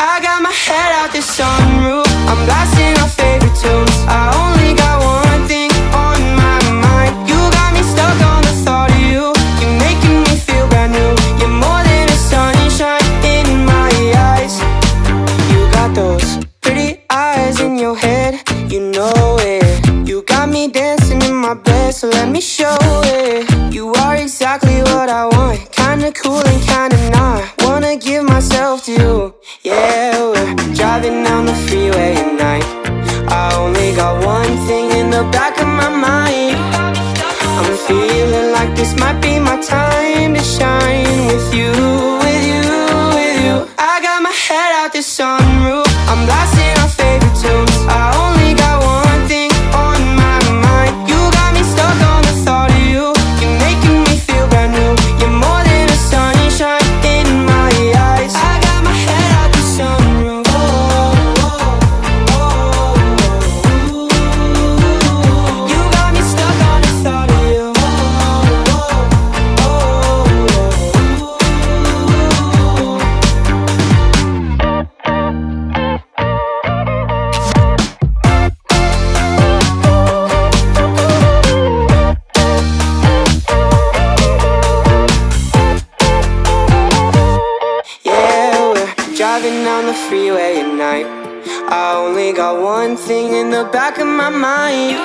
I got my head out the sunroof, I'm blasting our favorite tunes. I only got one thing on my mind. You got me stuck on the thought of you. You're making me feel brand new. You're more than a sunshine in my eyes. You got those pretty eyes in your head, you know it. You got me dancing in my bed, so let me show it. You are exactly what I want, kinda cool and kinda not. Wanna give myself to you. Yeah, we're driving down the freeway at night. I only got one thing in the back of my mind. I'm feeling like this might be my time to shine with you, with you, with you. I got my head out the sunroof, I'm blasting our favorite tunes. I only got one thing on my mind. You got me stuck on the thought of you. You're making me feel brand new. You're more than a sunshine in my eyes. I got my head out the sunroof. You got me stuck on the thought of you. Yeah, we're driving down the freeway at night. I only got one thing in the back of my mind.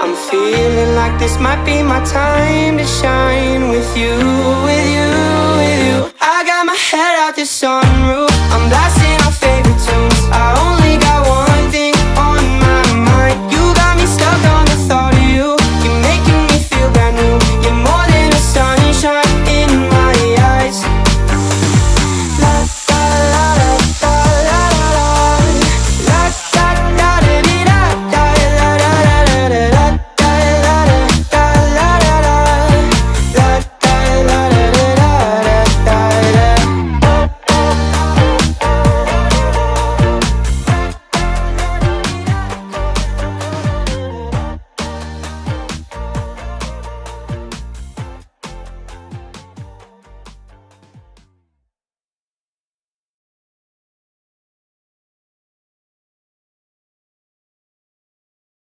I'm feeling like this might be my time to shine with you, with you, with you. I got my head out the sunroof,